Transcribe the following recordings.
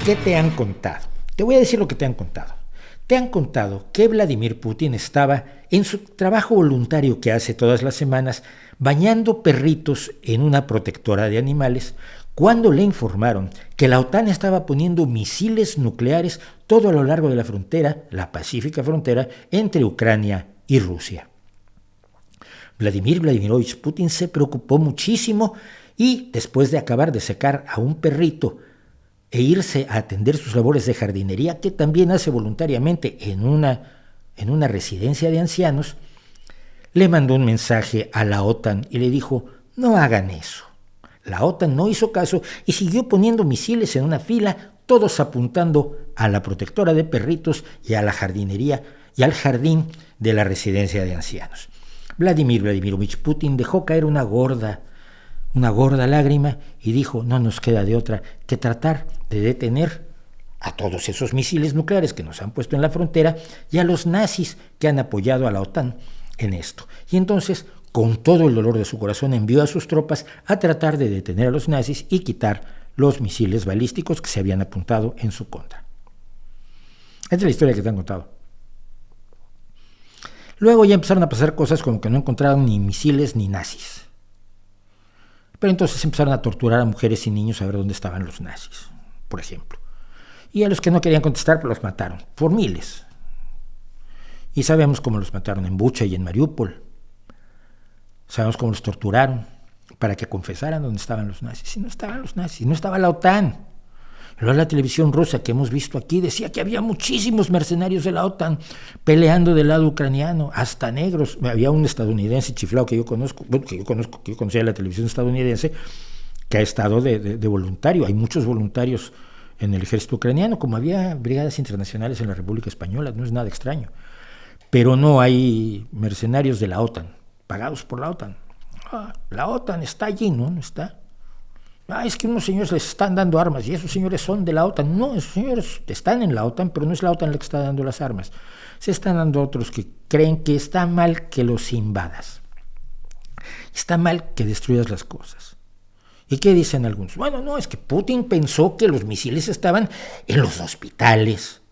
¿Qué te han contado? Te voy a decir lo que te han contado. Te han contado que Vladimir Putin estaba en su trabajo voluntario que hace todas las semanas bañando perritos en una protectora de animales cuando le informaron que la OTAN estaba poniendo misiles nucleares todo a lo largo de la frontera, la pacífica frontera, entre Ucrania y Rusia. Vladimir Vladimirovich Putin se preocupó muchísimo y, después de acabar de secar a un perrito e irse a atender sus labores de jardinería, que también hace voluntariamente en una residencia de ancianos, le mandó un mensaje a la OTAN y le dijo: no hagan eso. La OTAN no hizo caso y siguió poniendo misiles en una fila, todos apuntando a la protectora de perritos y a la jardinería y al jardín de la residencia de ancianos. Vladimir Vladimirovich Putin dejó caer una gorda lágrima y dijo: no nos queda de otra que tratar de detener a todos esos misiles nucleares que nos han puesto en la frontera y a los nazis que han apoyado a la OTAN en esto. Y entonces, con todo el dolor de su corazón, envió a sus tropas a tratar de detener a los nazis y quitar los misiles balísticos que se habían apuntado en su contra. Esta es la historia que te han contado. Luego ya empezaron a pasar cosas como que no encontraron ni misiles ni nazis. Pero entonces empezaron a torturar a mujeres y niños a ver dónde estaban los nazis, por ejemplo. Y a los que no querían contestar, pues los mataron, por miles. Y sabemos cómo los mataron en Bucha y en Mariupol. Sabemos cómo los torturaron para que confesaran dónde estaban los nazis. Y no estaban los nazis, no estaba la OTAN. Luego la televisión rusa que hemos visto aquí decía que había muchísimos mercenarios de la OTAN peleando del lado ucraniano, hasta negros. Había un estadounidense chiflado que yo conocía en la televisión estadounidense, que ha estado de voluntario. Hay muchos voluntarios en el ejército ucraniano, como había brigadas internacionales en la República Española, no es nada extraño. Pero no hay mercenarios de la OTAN, pagados por la OTAN. La OTAN está allí, ¿no? No está. Es que unos señores les están dando armas y esos señores son de la OTAN. No, esos señores están en la OTAN, pero no es la OTAN la que está dando las armas. Se están dando otros que creen que está mal que los invadas. Está mal que destruyas las cosas. ¿Y qué dicen algunos? Bueno, no, es que Putin pensó que los misiles estaban en los hospitales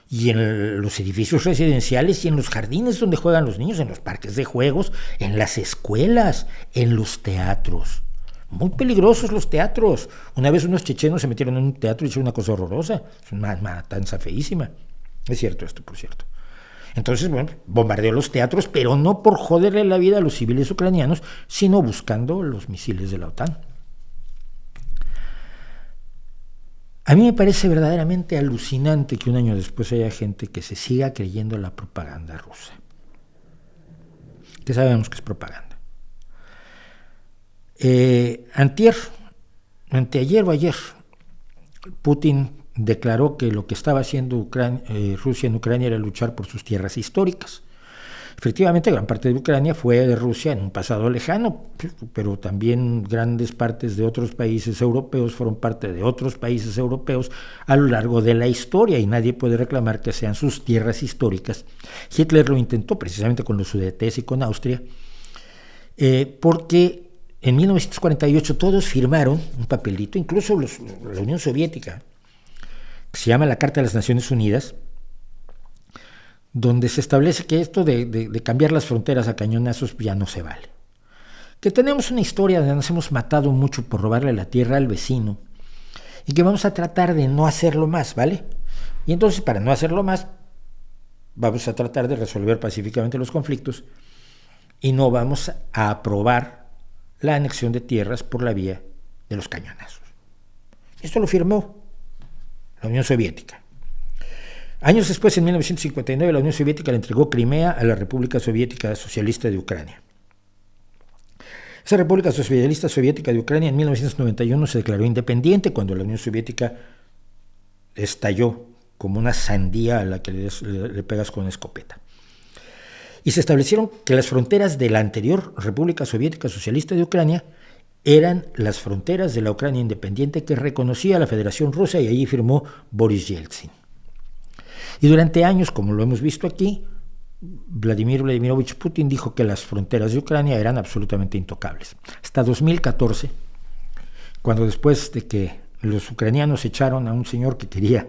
y en los edificios residenciales y en los jardines donde juegan los niños, en los parques de juegos, en las escuelas, en los teatros. Muy peligrosos los teatros. Una vez unos chechenos se metieron en un teatro y hicieron una cosa horrorosa. Es una matanza feísima. Es cierto esto, por cierto. Entonces, bueno, bombardeó los teatros, pero no por joderle la vida a los civiles ucranianos, sino buscando los misiles de la OTAN. A mí me parece verdaderamente alucinante que un año después haya gente que se siga creyendo la propaganda rusa. Que sabemos que es propaganda. Anteayer o ayer, Putin declaró que lo que estaba haciendo Rusia en Ucrania era luchar por sus tierras históricas. Efectivamente, gran parte de Ucrania fue de Rusia en un pasado lejano, pero también grandes partes de otros países europeos fueron parte de otros países europeos a lo largo de la historia y nadie puede reclamar que sean sus tierras históricas. Hitler lo intentó precisamente con los Sudetes y con Austria, porque en 1948 todos firmaron un papelito, incluso la Unión Soviética, que se llama la Carta de las Naciones Unidas, donde se establece que esto de cambiar las fronteras a cañonazos ya no se vale. Que tenemos una historia donde nos hemos matado mucho por robarle la tierra al vecino y que vamos a tratar de no hacerlo más, ¿vale? Y entonces, para no hacerlo más, vamos a tratar de resolver pacíficamente los conflictos y no vamos a aprobar la anexión de tierras por la vía de los cañonazos. Esto lo firmó la Unión Soviética. Años después, en 1959, la Unión Soviética le entregó Crimea a la República Soviética Socialista de Ucrania. Esa República Socialista Soviética de Ucrania en 1991 se declaró independiente cuando la Unión Soviética estalló como una sandía a la que le pegas con una escopeta. Y se establecieron que las fronteras de la anterior República Soviética Socialista de Ucrania eran las fronteras de la Ucrania independiente que reconocía la Federación Rusa y allí firmó Boris Yeltsin. Y durante años, como lo hemos visto aquí, Vladimir Vladimirovich Putin dijo que las fronteras de Ucrania eran absolutamente intocables. Hasta 2014, cuando después de que los ucranianos echaron a un señor que quería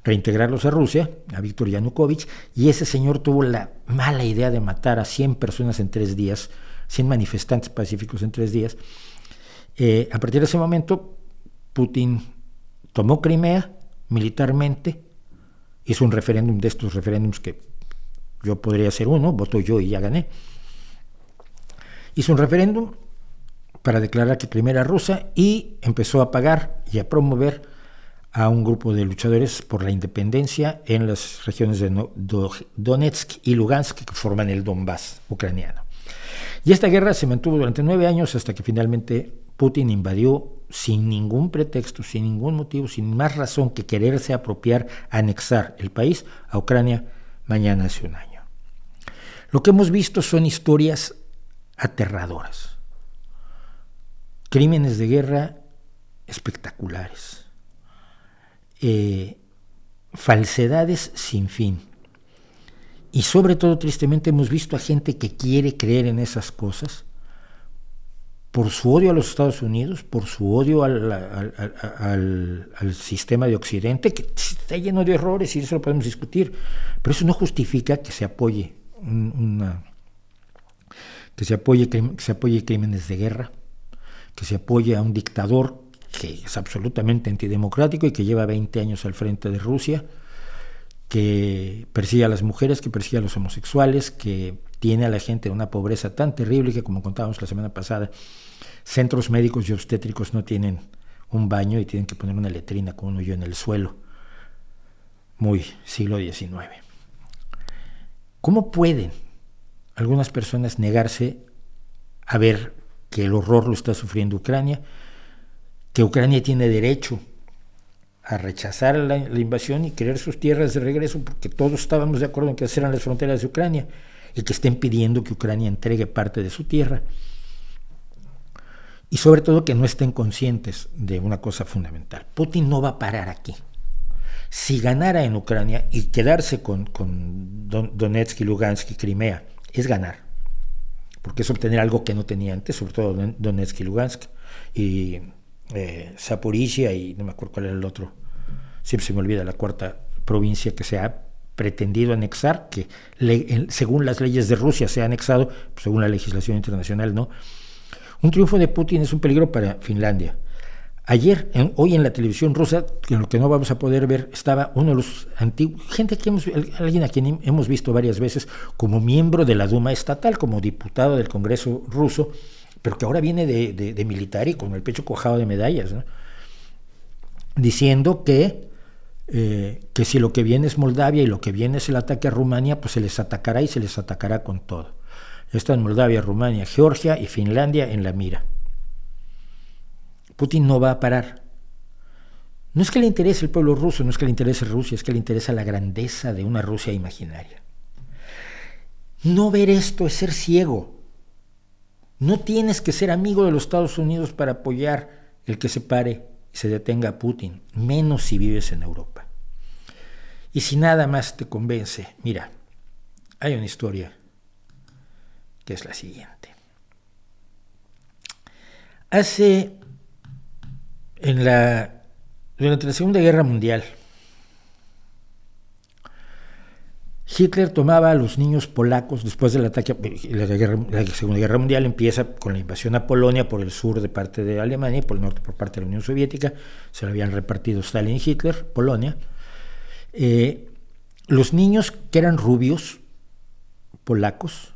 reintegrarlos a Rusia, a Víctor Yanukovych, y ese señor tuvo la mala idea de matar a 100 personas en 3 días, 100 manifestantes pacíficos en 3 días. A partir de ese momento, Putin tomó Crimea militarmente, hizo un referéndum de estos referéndums que yo podría hacer uno, voto yo y ya gané. Hizo un referéndum para declarar que Crimea era rusa y empezó a pagar y a promover a un grupo de luchadores por la independencia en las regiones de Donetsk y Lugansk que forman el Donbass ucraniano. Y esta guerra se mantuvo durante 9 años hasta que finalmente Putin invadió sin ningún pretexto, sin ningún motivo, sin más razón que quererse apropiar, anexar el país a Ucrania mañana hace un año. Lo que hemos visto son historias aterradoras, crímenes de guerra espectaculares, falsedades sin fin. Y sobre todo, tristemente, hemos visto a gente que quiere creer en esas cosas por su odio a los Estados Unidos, por su odio al sistema de Occidente, que está lleno de errores y eso lo podemos discutir, pero eso no justifica que se apoye que se apoye crímenes de guerra, que se apoye a un dictador que es absolutamente antidemocrático y que lleva 20 años al frente de Rusia, que persigue a las mujeres, que persigue a los homosexuales, que tiene a la gente en una pobreza tan terrible que, como contábamos la semana pasada, centros médicos y obstétricos no tienen un baño y tienen que poner una letrina con un hoyo en el suelo. Muy siglo XIX. ¿Cómo pueden algunas personas negarse a ver que el horror lo está sufriendo Ucrania, que Ucrania tiene derecho a rechazar la invasión y querer sus tierras de regreso, porque todos estábamos de acuerdo en que esas eran las fronteras de Ucrania, y que estén pidiendo que Ucrania entregue parte de su tierra? Y sobre todo que no estén conscientes de una cosa fundamental. Putin no va a parar aquí. Si ganara en Ucrania y quedarse con Donetsk y Lugansk y Crimea, es ganar, porque es obtener algo que no tenía antes, sobre todo Donetsk y Lugansk, y Zaporizhia y no me acuerdo cuál era el otro, siempre se me olvida la cuarta provincia que se ha pretendido anexar, que según las leyes de Rusia se ha anexado, según la legislación internacional no. Un triunfo de Putin es un peligro para Finlandia. Hoy en la televisión rusa, en lo que no vamos a poder ver, estaba uno de los antiguos, alguien a quien hemos visto varias veces como miembro de la Duma estatal, como diputado del Congreso ruso, pero que ahora viene de militar y con el pecho cuajado de medallas, ¿no? Diciendo que si lo que viene es Moldavia y lo que viene es el ataque a Rumania, pues se les atacará y se les atacará con todo. Están Moldavia, Rumania, Georgia y Finlandia en la mira. Putin no va a parar. No es que le interese el pueblo ruso, no es que le interese Rusia, es que le interesa la grandeza de una Rusia imaginaria. No ver esto es ser ciego. No tienes que ser amigo de los Estados Unidos para apoyar el que se pare y se detenga a Putin, menos si vives en Europa. Y si nada más te convence, mira, hay una historia que es la siguiente. Durante la Segunda Guerra Mundial, Hitler tomaba a los niños polacos después del ataque. La Segunda Guerra Mundial empieza con la invasión a Polonia por el sur de parte de Alemania y por el norte por parte de la Unión Soviética. Se lo habían repartido Stalin y Hitler, Polonia. Los niños que eran rubios, polacos,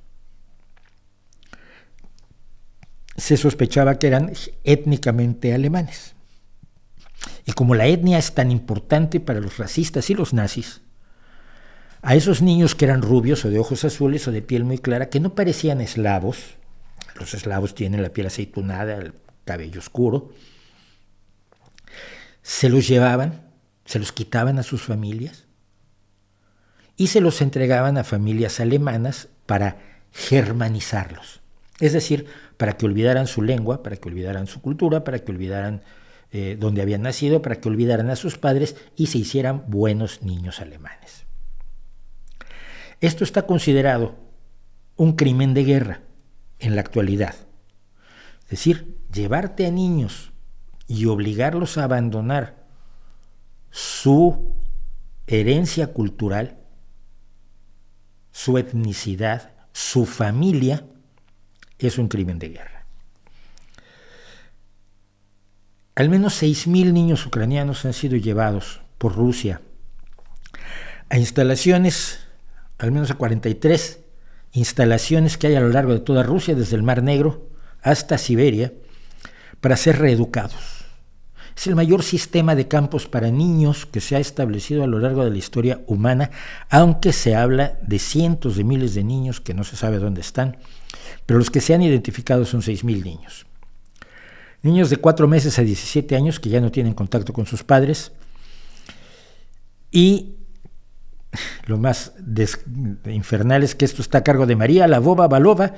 se sospechaba que eran étnicamente alemanes. Y como la etnia es tan importante para los racistas y los nazis, a esos niños que eran rubios o de ojos azules o de piel muy clara, que no parecían eslavos, los eslavos tienen la piel aceitunada, el cabello oscuro, se los llevaban, se los quitaban a sus familias y se los entregaban a familias alemanas para germanizarlos. Es decir, para que olvidaran su lengua, para que olvidaran su cultura, para que olvidaran dónde habían nacido, para que olvidaran a sus padres y se hicieran buenos niños alemanes. Esto está considerado un crimen de guerra en la actualidad. Es decir, llevarte a niños y obligarlos a abandonar su herencia cultural, su etnicidad, su familia, es un crimen de guerra. Al menos 6,000 niños ucranianos han sido llevados por Rusia a instalaciones, al menos a 43 instalaciones que hay a lo largo de toda Rusia, desde el Mar Negro hasta Siberia, para ser reeducados. Es el mayor sistema de campos para niños que se ha establecido a lo largo de la historia humana, aunque se habla de cientos de miles de niños que no se sabe dónde están, pero los que se han identificado son 6,000 niños. Niños de 4 meses a 17 años que ya no tienen contacto con sus padres, y lo más infernal es que esto está a cargo de María Lavova-Balova,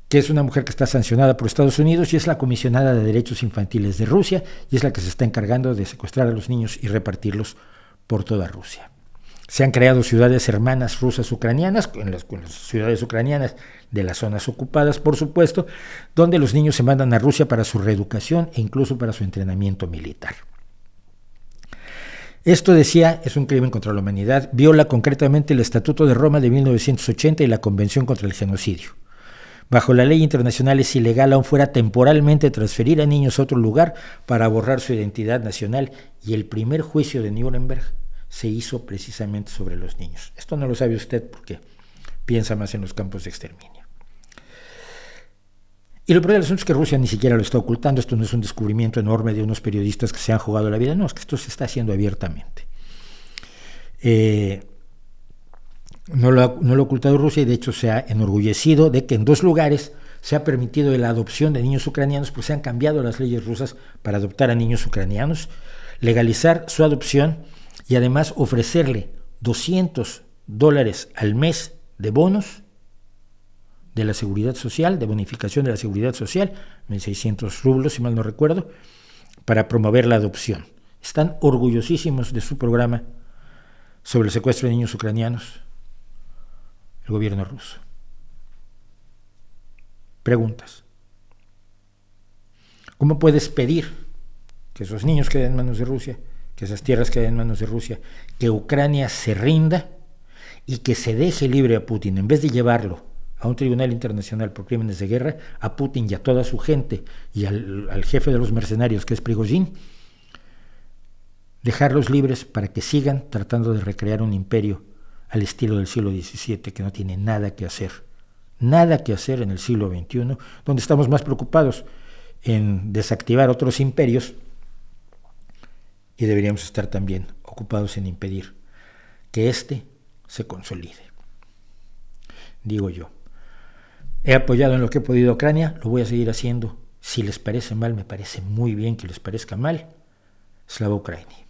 que es una mujer que está sancionada por Estados Unidos y es la comisionada de derechos infantiles de Rusia, y es la que se está encargando de secuestrar a los niños y repartirlos por toda Rusia. Se han creado ciudades hermanas rusas ucranianas, con las ciudades ucranianas de las zonas ocupadas, por supuesto, donde los niños se mandan a Rusia para su reeducación e incluso para su entrenamiento militar. Esto, decía, es un crimen contra la humanidad, viola concretamente el Estatuto de Roma de 1980 y la Convención contra el Genocidio. Bajo la ley internacional es ilegal, aun fuera temporalmente, transferir a niños a otro lugar para borrar su identidad nacional, y el primer juicio de Nuremberg se hizo precisamente sobre los niños. Esto no lo sabe usted porque piensa más en los campos de exterminio. Y lo peor del asunto es que Rusia ni siquiera lo está ocultando. Esto no es un descubrimiento enorme de unos periodistas que se han jugado la vida, no, es que esto se está haciendo abiertamente. No lo ha ocultado Rusia, y de hecho se ha enorgullecido de que en 2 lugares se ha permitido la adopción de niños ucranianos, pues se han cambiado las leyes rusas para adoptar a niños ucranianos, legalizar su adopción y además ofrecerle $200 al mes de bonos de la seguridad social, de bonificación de la seguridad social, 1,600 rublos, si mal no recuerdo, para promover la adopción. Están orgullosísimos de su programa sobre el secuestro de niños ucranianos, el gobierno ruso. Preguntas. ¿Cómo puedes pedir que esos niños queden en manos de Rusia, que esas tierras queden en manos de Rusia, que Ucrania se rinda y que se deje libre a Putin, en vez de llevarlo a un tribunal internacional por crímenes de guerra, a Putin y a toda su gente y al jefe de los mercenarios, que es Prigozhin, dejarlos libres para que sigan tratando de recrear un imperio al estilo del siglo XVII, que no tiene nada que hacer en el siglo XXI, donde estamos más preocupados en desactivar otros imperios y deberíamos estar también ocupados en impedir que éste se consolide. Digo yo, he apoyado en lo que he podido a Ucrania, lo voy a seguir haciendo. Si les parece mal, me parece muy bien que les parezca mal. Slava Ukraini.